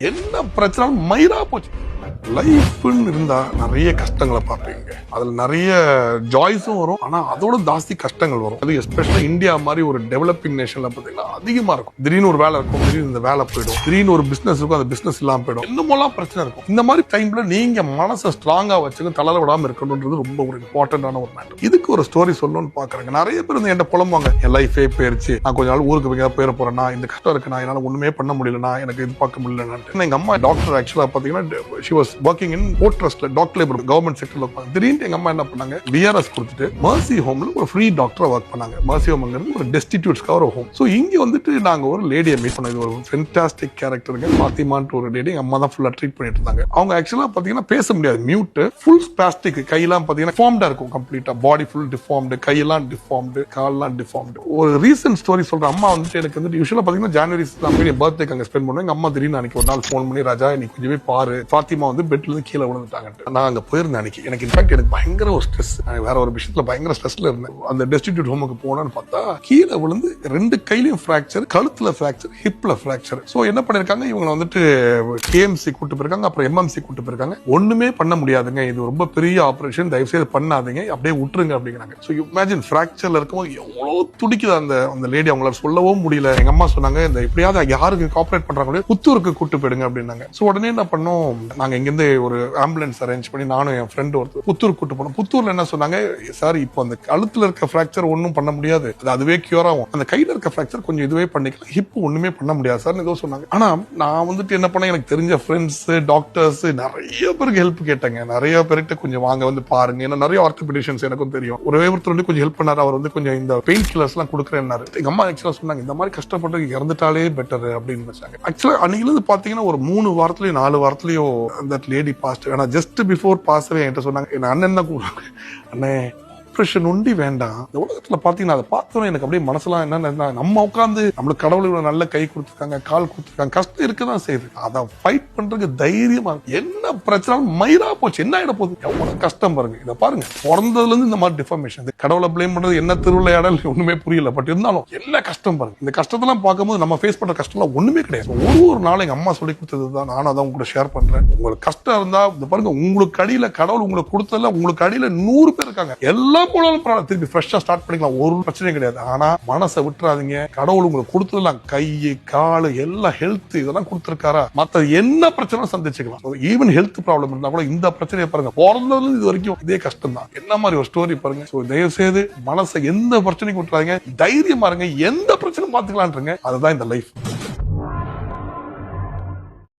என்ன பிரச்சனை மயிரா போச்சு. லைஃப்னு இருந்தா நிறைய கஷ்டங்களை பார்ப்பீங்க. அதுல நிறைய ஜாய்ஸும் வரும், ஆனா அதோட ஜாஸ்தி கஷ்டங்கள் வரும். அது எஸ்பெஷலா இந்தியா மாதிரி ஒரு டெவலப்பிங் நேஷன்ல பாத்தீங்கன்னா அதிகமா இருக்கும். திடீர்னு ஒரு வேலை இருக்கும், திடீர்னு இந்த வேலை போயிடும், திடீர்னு ஒரு பிசினஸ் இருக்கும், அந்த பிசினஸ் இல்லாம போயிடும், என்னமோலாம் பிரச்சனை இருக்கும். இந்த மாதிரி டைம்ல நீங்க மனசை ஸ்ட்ராங்கா வச்சுக்க தளர விடாம இருக்கணும்ன்றது ரொம்ப ஒரு இம்பார்ட்டன்டான ஒரு மேட்டர். இதுக்கு ஒரு ஸ்டோரி சொல்லணும்னு பாக்குறாங்க. நிறைய பேர் வந்து என்கிட்ட புலம்புவாங்க, என் லைஃபே போயிருச்சு, நான் கொஞ்ச நாள் ஊருக்கு போயிட போறேன்னா, இந்த கஷ்டம் இருக்குன்னா, என்னால ஒண்ணுமே பண்ண முடியலன்னா, எனக்கு இது பார்க்க முடியலன்னு. எங்க அம்மா டாக்டர், ஆக்சுவலா பாத்தீங்கன்னா she was working in port trustல டாக்டர் லேபர் கவர்மெண்ட் செக்டர்ல இருப்பாங்க. திடீர்னு எங்க அம்மா என்ன பண்ணாங்க, பிஆர்எஸ் கொடுத்துட்டு மர்சி ஹோம்ல ஒரு ஃப்ரீ டாக்டரா ஒர்க் பண்ணாங்க. மர்சி ஹோம்ங்கிறது ஒரு டெஸ்டிடியூட்ஸ்க்காக ஒரு ஹோம். சோ இங்க வந்துட்டு நாங்க ஒரு லேடியை மீட் பண்ணோம். இது ஒரு ஃபென்டாஸ்டிக் கேரக்டருங்க, ஃபாத்திமான்ட்டு ஒரு லேடி. எங்க அம்மா தான் ஃபுல்லா ட்ரீட் பண்ணிட்டு இருந்தாங்க. அவங்க ஆக்சுவலா பாத்தீங்கன்னா பேச முடியாது, மியூட், ஃபுல் ஸ்பாஸ்டிக், கையெல்லாம் பாத்தீங்கன்னா டிஃபார்ம்டா இருக்கும், கம்ப்ளீட்டா பாடி ஃபுல் டிஃபார்ம்டு, கையெல்லாம் டிஃபார்ம்டு, கால்லாம் டிஃபார்ம்டு. ஒரு ரீசன்ட் ஸ்டோரி சொல்றேன். அம்மா வந்துட்டு எனக்கு வந்து யூசுவலா பாத்தீங்கன்னா ஜனவரி என் பர்த்டேக்கு அங்க ஸ்பெண்ட் பண்ணுவேன். எங்க அம்மா திடீர்னு அன்னைக்கு ஒரு நாள் ஃபோன் பண்ணி, ராஜா நீ கொஞ்சம் போய் பாரு, ஃபாத்திமா வந்து பெட்ல இருந்து கீழே விழுந்துட்டாங்க. நான் அங்க போயிருந்தேன் அன்னைக்கு. எனக்கு இன்ஃபேக்ட் எனக்கு பயங்கர ஒரு ஸ்ட்ரெஸ், வேற ஒரு விஷயத்துல பயங்கர ஸ்ட்ரெஸ்ல இருந்தேன். அந்த டெஸ்டிடியூட் ஹோமுக்கு போனான்னு பார்த்தா கீழே விழுந்து 2 கையிலயும் ஃபிராக்சர், கழுத்துல ஃபிராக்சர், ஹிப்ல ஃபிராக்சர். சோ என்ன பண்ணிருக்காங்க, இவங்க வந்துட்டு கேஎம்சி கூட்டு போயிருக்காங்க, அப்புறம் எம்எம்சி கூட்டு போயிருக்காங்க. ஒண்ணுமே பண்ண முடியாதுங்க, இது ரொம்ப பெரிய ஆபரேஷன், தயவு செய்து பண்ணாதீங்க, அப்படியே விட்டுருங்க அப்படிங்கிறாங்க. சோ இமேஜின் ஃபிராக்சர்ல இருக்கும்போது எவ்வளவு துடிக்குது அந்த லேடி. அவங்களால சொல்லவும் முடியல. எங்க அம்மா சொன்னாங்க, இந்த எப்படியாவது யாருக்கு காப்பரேட் பண்றாங்களோ புத்தூருக்கு கூட்டு போயிடுங்க அப்படின்னாங்க. சோ உடனே என்ன பண்ணோம், நாங்க இங்கிருந்து ஒரு ஆம்புலன்ஸ் அரேஞ்ச் பண்ணி நானும் என் ஃப்ரெண்ட் ஒருத்தர் புத்தூர் கூட்டு போனோம். புத்தூர்ல என்ன சொன்னாங்க, சார் இப்போ அந்த கழுத்துல இருக்க ஃபிராக்சர் ஒன்னும் பண்ண முடியாது, அதுவே கியூர் ஆகும், அந்த கையில இருக்க ஃபிராக்சர் கொஞ்சம் இதுவே பண்ணிக்கலாம், ஹிப் ஒண்ணுமே பண்ண முடியாது சார் ஏதோ சொன்னாங்க. ஆனா நான் வந்துட்டு என்ன பண்ணேன், எனக்கு தெரிஞ்ச ஃப்ரெண்ட்ஸ், டாக்டர்ஸ் நிறைய பேருக்கு ஹெல்ப் கேட்டாங்க. நிறைய பேர்கிட்ட கொஞ்சம் வாங்க வந்து பாருங்க, ஏன்னா நிறைய ஆர்த்தோபெடிஷியன்ஸ் எனக்கும் தெரியும். ஒரே ஒருத்தர் வந்து கொஞ்சம் ஹெல்ப் பண்ணாரு. அவர் வந்து கொஞ்சம் இந்த பெயின் கில்லர்ஸ் எல்லாம் கொடுக்குறேன்னாரு. எங்க அம்மா ஆக்சுவலா சொன்னாங்க, இந்த மாதிரி கஷ்டப்பட்டு இறந்துட்டாலே பெட்டர் அப்படின்னு நினைச்சாங்க. ஆக்சுவலா அன்னைக்கு இருந்து பாத்தீங்கன்னா ஒரு 3 வாரத்திலயோ 4 வாரத்திலயோ அந்த லேடி பாஸ்ட். ஆனா ஜஸ்ட் பிஃபோர் பாஸ்வே என்கிட்ட சொன்னாங்க, என் அண்ணன் தான் கூப்பிடுவாங்க, அண்ணே ஆப்ரேஷன் ஒண்டி வேண்டாம். இந்த உலகத்துல பாத்தீங்கன்னா அதை பார்த்தோம் எனக்கு அப்படியே மனசுலாம் என்ன, நம்ம உட்காந்து நம்மளுக்கு கடவுள் இவ்வளவு நல்ல கை கொடுத்துருக்காங்க, கால் கொடுத்துருக்காங்க, கஷ்டம் இருக்குதான் செய்யுது, அதை ஃபைட் பண்றதுக்கு தைரியமா என்ன பிரச்சனை மயிரா போச்சு, என்ன ஆயிட போகுது, எவ்வளவு கஷ்டம் பாருங்க. இதை பாருங்க, பிறந்ததுல இருந்து இந்த மாதிரி டிஃபர்மேஷன், கடவுளை பிளேம் பண்றது என்ன திருவிளையாடல் ஒண்ணுமே புரியல. பட் இருந்தாலும் என்ன கஷ்டம் பாருங்க. இந்த கஷ்டத்தெல்லாம் பார்க்கும்போது நம்ம ஃபேஸ் பண்ற கஷ்டம் ஒண்ணுமே கிடையாது. ஒரு நாள் எங்க அம்மா சொல்லி கொடுத்ததுதான் நானும் அதான் உங்க கூட ஷேர் பண்றேன். உங்களுக்கு கஷ்டம் இருந்தா பாருங்க, உங்களுக்கு அடியில கடவுள் உங்களுக்கு கொடுத்ததுல உங்களுக்கு அடியில 100 பேர் இருக்காங்க. எல்லாம் போனாலும் திருப்பி ஃப்ரெஷ்ஷா ஸ்டார்ட் பண்ணிக்கலாம், ஒரு பிரச்சனையும் கிடையாது. ஆனா மனசை விட்டுறாதீங்க. கடவுள் உங்களுக்கு கொடுத்ததெல்லாம் கை, காலு, எல்லாம் ஹெல்த் இதெல்லாம் கொடுத்திருக்காரா, மத்த என்ன பிரச்சனை சந்திச்சுக்கலாம். ஈவன் ஹெல்த் ப்ராப்ளம் இருந்தா கூட இந்த பிரச்சனையை பாருங்க, பிறந்ததுல இது வரைக்கும் இதே கஷ்டம் தான். என்ன மாதிரி ஒரு ஸ்டோரி பாருங்க. தயவு செய்து மனசை எந்த பிரச்சனைக்கும் விட்டுறாதீங்க, தைரியமா இருங்க, எந்த பிரச்சனை பார்த்துக்கலான்றீங்க. அதுதான் இந்த லைஃப்.